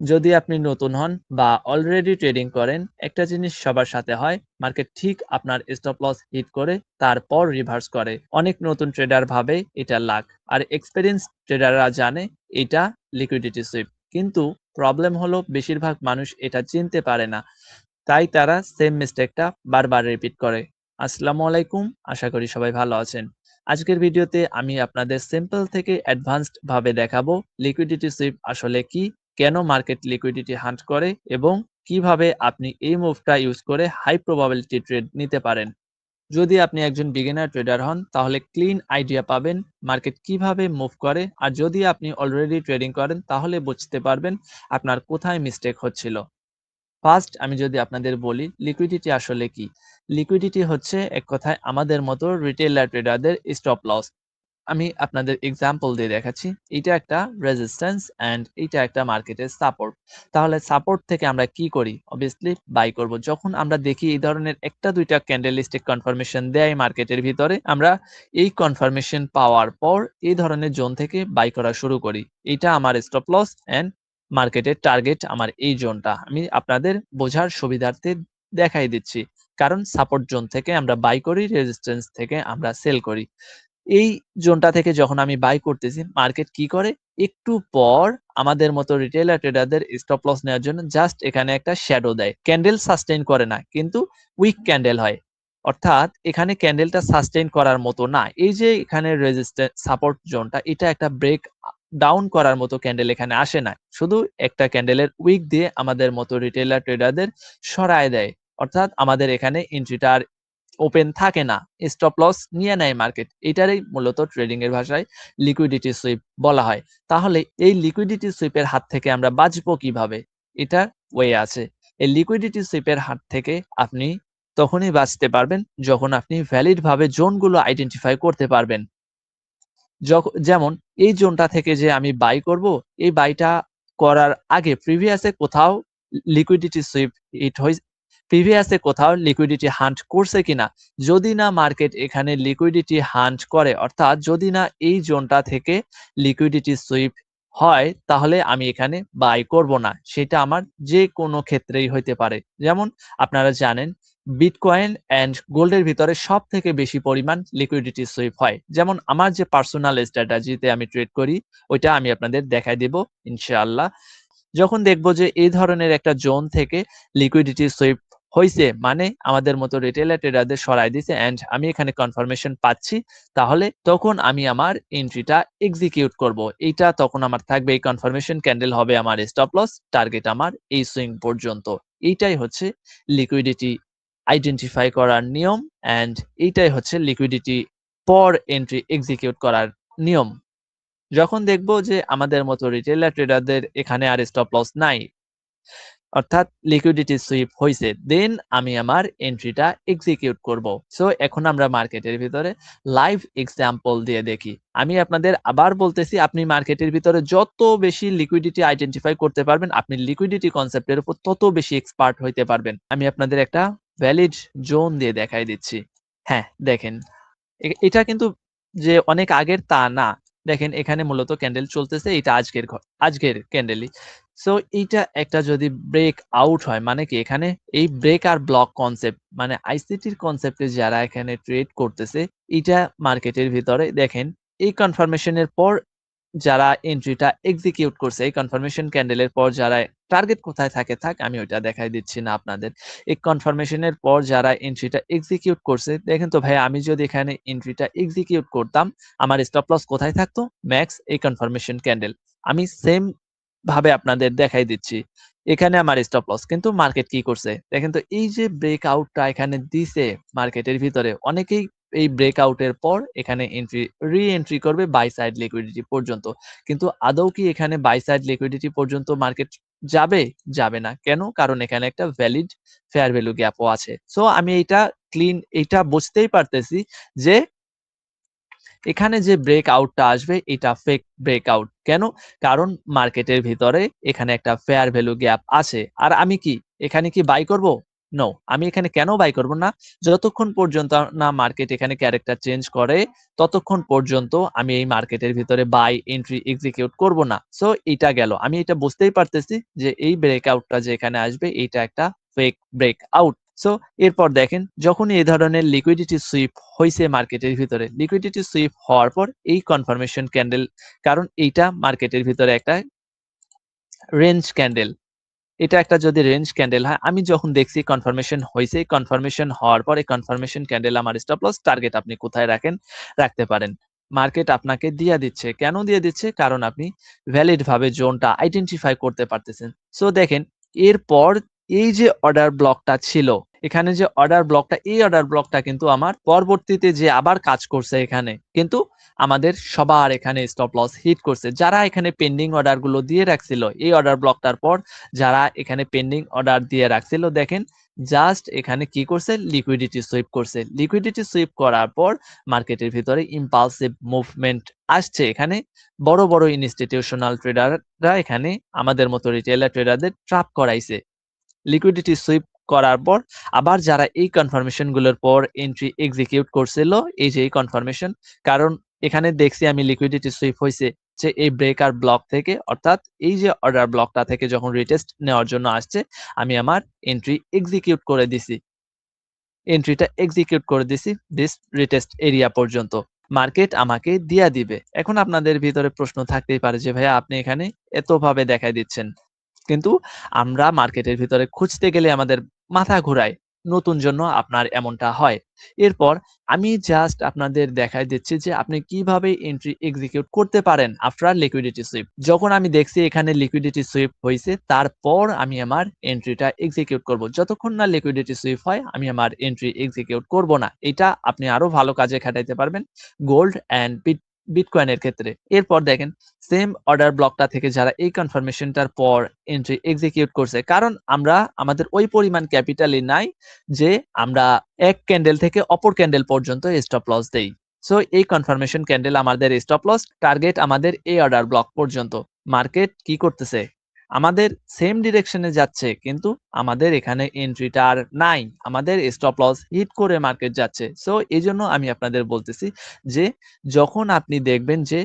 যদি আপনি নতুন হন বা অলরেডি ট্রেডিং করেন, একটা জিনিস সবার সাথে হয়, মার্কেট ঠিক আপনার স্টপ লস হিট করে তারপর রিভার্স করে। অনেক নতুন ট্রেডার ভাবে এটা লাক, আর এক্সপেরিয়েন্স ট্রেডাররা জানে এটা লিকুইডিটি সুইপ। কিন্তু প্রবলেম হলো বেশিরভাগ মানুষ এটা চিনতে পারে না, তাই তারা সেম মিস্টেকটা বারবার রিপিট করে। আসসালামু আলাইকুম, আশা করি সবাই ভালো আছেন। আজকের ভিডিওতে আমি আপনাদের সিম্পল থেকে অ্যাডভান্সড ভাবে দেখাবো লিকুইডিটি সুইপ আসলে কি, কেন মার্কেট লিকুইডিটি হান্ট করে, এবং কিভাবে আপনি এই মুভটা ইউজ করে হাই প্রবাবিলিটি ট্রেড নিতে পারেন। যদি আপনি একজন বিগিনার ট্রেডার হন, তাহলে ক্লিন আইডিয়া পাবেন মার্কেট কিভাবে মুভ করে, আর যদি আপনি অলরেডি ট্রেডিং করেন তাহলে বুঝতে পারবেন আপনার কোথায় মিস্টেক হচ্ছিল। ফার্স্ট আমি যদি আপনাদের বলি লিকুইডিটি আসলে কি। লিকুইডিটি হচ্ছে এক কথায় আমাদের মতো রিটেলার ট্রেডারদের স্টপ লস। আমি আপনাদের এক্সাম্পল দিয়ে দেখাচ্ছি। এটা একটা রেজিস্ট্যান্স এন্ড এটা একটা মার্কেটের সাপোর্ট। তাহলে সাপোর্ট থেকে আমরা কি করি? অবভিয়াসলি বাই করব। যখন আমরা দেখি এই ধরনের একটা দুইটা ক্যান্ডেলস্টিক কনফার্মেশন দেয় মার্কেটের ভিতরে, আমরা এই কনফার্মেশন পাওয়ার পর এই ধরনের জোন থেকে বাই করা শুরু করি। এটা আমার স্টপ লস এন্ড মার্কেটের টার্গেট আমার এই জোনটা। আমি আপনাদের বোঝার সুবিধার্থে দেখাই দিচ্ছি। কারণ সাপোর্ট জোন থেকে আমরা বাই করি, রেজিস্ট্যান্স থেকে আমরা সেল করি। এই জোনটা থেকে যখন আমি বাই করতেছি, মার্কেট কি করে? একটু পর আমাদের মতো রিটেইলার ট্রেডারদের স্টপ লস নেওয়ার জন্য জাস্ট এখানে একটা শ্যাডো দেয়। ক্যান্ডেল সাস্টেইন করে না, কিন্তু উইক ক্যান্ডেল হয়। অর্থাৎ এখানে ক্যান্ডেলটা সাস্টেইন করার মতো না। এই যে এখানে রেজিস্ট্যান্স সাপোর্ট জোনটা, এটা একটা ব্রেক ডাউন করার মতো ক্যান্ডেল এখানে আসে না। শুধু একটা ক্যান্ডেলের উইক দিয়ে আমাদের মতো রিটেইলার ট্রেডারদের সরায় দেয়। অর্থাৎ আমাদের এখানে এন্ট্রিটা আর ওপেন থাকে না, স্টপ লস নিয়ে নেয় মার্কেট। এটারই মূলত ট্রেডিং এর ভাষায় লিকুইডিটি সুইপ বলা হয়। তাহলে এই লিকুইডিটি সুইপের হাত থেকে আমরা বাঁচবো কিভাবে? এটা ওয়ে আছে। এই লিকুইডিটি সুইপের হাত থেকে আপনি তখনই বাঁচতে পারবেন যখন আপনি ভ্যালিড ভাবে জোনগুলো আইডেন্টিফাই করতে পারবেন। যেমন এই জোনটা থেকে যে আমি বাই করব, এই বাইটা করার আগে প্রিভিয়াসে কোথাও লিকুইডিটি সুইপ হিট হই প্রিভিয়াসে কোথাও লিকুইডিটি হান্ট করছে কিনা। যদি না মার্কেট এখানে লিকুইডিটি হান্ট করে, অর্থাৎ যদি না এই জোনটা থেকে লিকুইডিটি সুইপ হয়, তাহলে আমি এখানে বাই করব না। সেটা আমার যে কোনো ক্ষেত্রেই হইতে পারে। যেমন আপনারা জানেন বিটকয়েন এন্ড গোল্ডের ভিতরে সব থেকে বেশি পরিমাণ লিকুইডিটি সুইপ হয়। যেমন আমার যে পার্সোনাল স্ট্র্যাটেজিতে আমি ট্রেড করি, ওইটা আমি আপনাদের দেখাই দেব ইনশাআল্লাহ। যখন দেখবো যে এই ধরনের একটা জোন থেকে লিকুইডিটি সুইপ হইছে, মানে আমাদের মতো রিটেইলার ট্রেডারদের সরাই দিছে এন্ড আমি এখানে কনফার্মেশন পাচ্ছি, তাহলে তখন আমি আমার এন্ট্রিটা এক্সিকিউট করব। এইটা তখন আমার থাকবে, এই কনফার্মেশন ক্যান্ডেল হবে আমার স্টপ লস, টার্গেট আমার এই সুইং পর্যন্ত। এইটাই হচ্ছে লিকুইডিটি আইডেন্টিফাই করার নিয়ম এন্ড এইটাই হচ্ছে লিকুইডিটি পর এন্ট্রি এক্সিকিউট করার নিয়ম। যখন দেখবো যে আমাদের মতো রিটেইলার ট্রেডারদের এখানে আর স্টপ লস নাই, অর্থাৎ লিকুইডিটি সুইপ হইছে, দেন আমি আমার এন্ট্রিটা এক্সিকিউট করব। সো এখন আমরা মার্কেটের ভিতরে লাইভ এক্সাম্পল দিয়ে দেখি। আমি আপনাদের আবার বলতেছি, আপনি মার্কেটের ভিতরে যত বেশি লিকুইডিটি আইডেন্টিফাই করতে পারবেন, আপনি লিকুইডিটি কনসেপ্টের উপর তত বেশি এক্সপার্ট হইতে পারবেন। আমি আপনাদের একটা ভ্যালিড জোন দিয়ে দেখাই দিচ্ছি। হ্যাঁ, দেখেন এটা কিন্তু যে অনেক আগের তা না। দেখেন এখানে মূলত ক্যান্ডেল চলতেছে, এটা আজকের ক্যান্ডেলই। সো এইটা একটা যদি ব্রেক আউট হয়, মানে কি এখানে এই ব্রেক আর ব্লক কনসেপ্ট, মানে আইসিটির কনসেপ্টে যারা এখানে ট্রেড করতেছে, এটা মার্কেটের ভিতরে দেখেন এই কনফার্মেশনের পর যারা এন্ট্রিটা এক্সিকিউট করছে, এই কনফার্মেশন ক্যান্ডেলের পর যারা টার্গেট কোথায় থাকে থাক, আমি ওইটা দেখাই দিচ্ছি না আপনাদের। এই কনফার্মেশনের পর যারা এন্ট্রিটা এক্সিকিউট করছে, দেখেন তো ভাই, আমি যদি এখানে এন্ট্রিটা এক্সিকিউট করতাম, আমার স্টপ লস কোথায় থাকতো? ম্যাক্স এই কনফার্মেশন ক্যান্ডেল। আমি সেম ভাবে আপনাদের দেখাই দিচ্ছি। এখানে আমার স্টপ লস, কিন্তু মার্কেট কি করছে দেখেন তো, এই যে ব্রেকআউটটা এখানে দিছে মার্কেটের ভিতরে, অনেকেই এই ব্রেকআউটের পর এখানে রি এন্ট্রি করবে বাই সাইড লিকুইডিটি পর্যন্ত। কিন্তু আদৌ কি এখানে বাই সাইড লিকুইডিটি পর্যন্ত মার্কেট যাবে? যাবে না। কেন? কারণ এখানে একটা ভ্যালিড ফেয়ার ভ্যালু গ্যাপও আছে। সো আমি এটা বুঝতেই পারতেছি যে এখানে যে ব্রেকআউটটা আসবে এটা ফেক ব্রেকআউট। কেন? কারণ মার্কেটের ভিতরে এখানে একটা ফেয়ার ভ্যালু গ্যাপ আছে। আর আমি কি এখানে কি বাই করব? নো, আমি এখানে কেন বাই করব না? যতক্ষণ পর্যন্ত না মার্কেট এখানে ক্যারেক্টার চেঞ্জ করে, ততক্ষণ পর্যন্ত আমি এই মার্কেটের ভিতরে বাই, এন্ট্রি, এক্সিকিউট করব না। সো এটা গেল। আমি এটা বুঝতেই পারতেছি যে এই ব্রেকআউটটা যে এখানে আসবে এইটা একটা ফেক ব্রেকআউট। সো এরপর দেখেন যখনই এই ধরনের লিকুইডিটি সুইপ হইছে মার্কেটের ভিতরে, লিকুইডিটি সুইপ হওয়ার পর এই কনফার্মেশন ক্যান্ডেল, কারণ এইটা মার্কেটের ভিতরে একটা রেঞ্জ ক্যান্ডেল, এটা একটা যদি রেঞ্জ ক্যান্ডেল হয়, আমি যখন দেখছি কনফার্মেশন হইছে, কনফার্মেশন হওয়ার পরে কনফার্মেশন ক্যান্ডেল আমার স্টপ লস টার্গেট আপনি কোথায় রাখেন, রাখতে পারেন। মার্কেট আপনাকে দিয়ে দিচ্ছে। কেন দিয়ে দিচ্ছে? কারণ আপনি ভ্যালিড ভাবে জোনটা আইডেন্টিফাই করতে পারতেছেন। সো দেখেন এরপর এই যে অর্ডার ব্লকটা ছিল, এখানে যে অর্ডার ব্লকটা, এই অর্ডার ব্লকটা কিন্তু আমার পরবর্তীতে যে আবার কাজ করছে এখানে, কিন্তু আমাদের সবার এখানে স্টপ লস হিট করছে। যারা এখানে পেন্ডিং অর্ডার গুলো দিয়ে রাখছিল এই অর্ডার ব্লকটার পর, যারা এখানে পেন্ডিং অর্ডার দিয়ে রাখছিল, দেখেন জাস্ট এখানে কি করছে, লিকুইডিটি সুইপ করছে। লিকুইডিটি সুইপ করার পর মার্কেটের ভিতরে ইম্পালসিভ মুভমেন্ট আসছে। এখানে বড় বড় ইনস্টিটিউশনাল ট্রেডাররা এখানে আমাদের মতো রিটেইলার ট্রেডারদের ট্র্যাপ করাইছে। লিকুইডিটি সুইপ করার পর আবার যারা এই কনফার্মেশন গুলোর পর এন্ট্রি এক্সিকিউট করছিল, এই যে এই কনফার্মেশন, কারণ এখানে দেখছি আমি লিকুইডিটি সুইপ হয়েছে যে এই ব্রেকার ব্লক থেকে, অর্থাৎ এই যে অর্ডার ব্লকটা থেকে যখন রিটেস্ট নেওয়ার জন্য আসছে, আমি আমার এন্ট্রি এক্সিকিউট করে দিছি, এন্ট্রিটা এক্সিকিউট করে দিছি দিস রিটেস্ট এরিয়া পর্যন্ত। মার্কেট আমাকে দিয়া দিবে। এখন আপনাদের ভিতরে প্রশ্ন থাকতেই পারে যে ভাইয়া আপনি এখানে এতভাবে দেখাই দিচ্ছেন, কিন্তু আমরা মার্কেটের ভিতরে খুঁজতে গেলে আমাদের মাথা ঘুরায়, নতুন জন্য আপনার এমনটা হয়। এরপর আমি জাস্ট আপনাদের দেখাই দিচ্ছি যে আপনি কিভাবে এন্ট্রি এক্সিকিউট করতে পারেন আফটার লিকুইডিটি সুইপ। যখন আমি দেখছি এখানে লিকুইডিটি সুইপ হয়েছে, তারপর আমি আমার এন্ট্রিটা এক্সিকিউট করব। যতক্ষণ না লিকুইডিটি সুইপ হয় আমি আমার এন্ট্রি এক্সিকিউট করব না। এটা আপনি আরো ভালো কাজে খাটাইতে পারবেন গোল্ড এন্ড বিটকয়েনের ক্ষেত্রে। এরপর দেখেন সেম অর্ডার ব্লকটা থেকে যারা এই কনফার্মেশনটার পর এন্ট্রি এক্সিকিউট করছে, কারণ আমরা আমাদের ওই পরিমাণ ক্যাপিটালই নাই যে আমরা এক ক্যান্ডেল থেকে অপর ক্যান্ডেল পর্যন্ত স্টপ লস দেই। সো এই কনফার্মেশন ক্যান্ডেল আমাদের স্টপ লস টার্গেট আমাদের এই অর্ডার ব্লক পর্যন্ত। মার্কেট কি করতেছে, আমাদের সেম ডিরেকশনে যাচ্ছে, কিন্তু আমাদের এখানে এন্ট্রিটা আর নাই, আমাদের স্টপ লস হিট করে মার্কেট যাচ্ছে। সো এই জন্য আমি আপনাদের বলতেছি যে যখন আপনি দেখবেন যে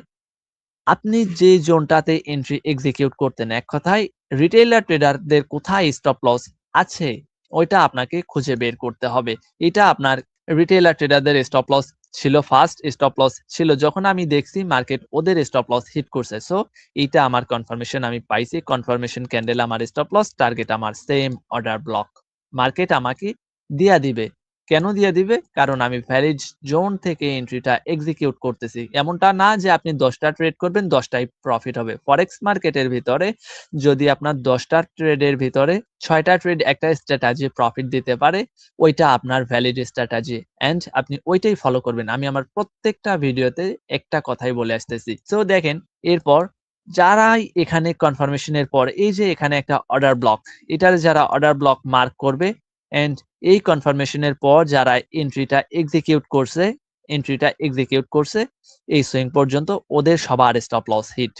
আপনি যে জোনটাতে এন্ট্রি এক্সিকিউট করতেন, এক কথায় রিটেইলার ট্রেডারদের কোথায় স্টপ লস আছে ওইটা আপনাকে খুঁজে বের করতে হবে। এটা আপনার রিটেইলার ট্রেডারদের স্টপ লস ছিল, ফার্স্ট স্টপ লস ছিল যখন আমি দেখছি মার্কেট ওদের স্টপ লস হিট করছে। সো এইটা আমার কনফার্মেশন আমি পাইছি, কনফার্মেশন ক্যান্ডেল আমার স্টপ লস টার্গেট আমার সেম অর্ডার ব্লক। মার্কেট আমাকে দিয়া দিবে। কেন দিয়ে দিবে? কারণ আমি ভ্যালিড জোন থেকে এন্ট্রিটা এক্সিকিউট করতেছি। এমনটা না যে আপনি 10টা ট্রেড করবেন 10টাই প্রফিট হবে। ফরেক্স মার্কেটের ভিতরে যদি আপনার 10টা ট্রেডের ভিতরে 6টা ট্রেড একটা স্ট্র্যাটেজি প্রফিট দিতে পারে, ওইটা আপনার ভ্যালিড স্ট্র্যাটেজি এন্ড আপনি ওইটাই ফলো করবেন। আমি আমার প্রত্যেকটা ভিডিওতে একটা কথাই বলে আসতেছি। সো দেখেন এরপর যারাই এখানে কনফার্মেশনের পর এই যে এখানে একটা অর্ডার ব্লক, এটার যারা অর্ডার ব্লক মার্ক করবে এন্ড এই কনফার্মেশনের পর যারা এন্ট্রিটা এক্সিকিউট করছে এই সুইং পর্যন্ত, ওদের সবার স্টপ লস হিট,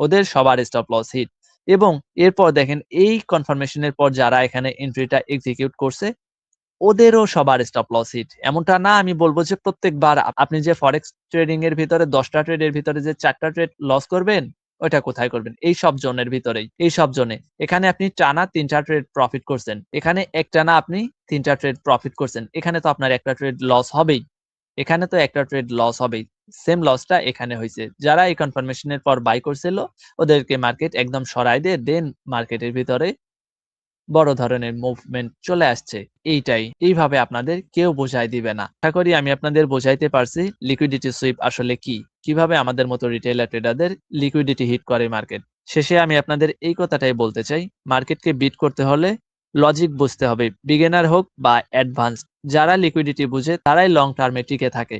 ওদের সবার স্টপ লস হিট। এবং এরপর দেখেন এই কনফার্মেশনের পর যারা এখানে এন্ট্রিটা এক্সিকিউট করছে ওদেরও সবার স্টপ লস হিট। এমনটা না আমি বলবো যে প্রত্যেকবার আপনি যে ফরেক্স ট্রেডিং এর ভিতরে 10টা ট্রেডের ভিতরে যে 4টা ট্রেড লস করবেন, ওইটা কোথায় করবেন? এই সব জোনের ভিতরেই, এই সব জোনে। এখানে আপনি টানা 3টা ট্রেড প্রফিট করছেন, এখানে একটানা আপনি 3টা ট্রেড প্রফিট করছেন, এখানে তো আপনার একটা ট্রেড লস হবেই, এখানে তো একটা ট্রেড লস হবেই। সেম লসটা এখানে হয়েছে। যারা এই কনফার্মেশনের পর বাই করছিল ওদেরকে মার্কেট একদম সরাই দিয়ে দেন মার্কেটের ভিতরে বড় ধরনের মুভমেন্ট চলে আসছে। এইভাবে আপনাদের কেউ বোঝাই দিবে না। আশা করি আমি আপনাদের বোঝাইতে পারছি লিকুইডিটি সুইপ আসলে কি, কিভাবে আমাদের মতো রিটেইলার ট্রেডারদের লিকুইডিটি হিট করে মার্কেট। শেষে আমি আপনাদের এই কথাটাই বলতে চাই, মার্কেটকে বিট করতে হলে লজিক বুঝতে হবে, বিগিনার হোক বা অ্যাডভান্সড। যারা লিকুইডিটি বুঝে তারাই লং টার্মে টিকে থাকে।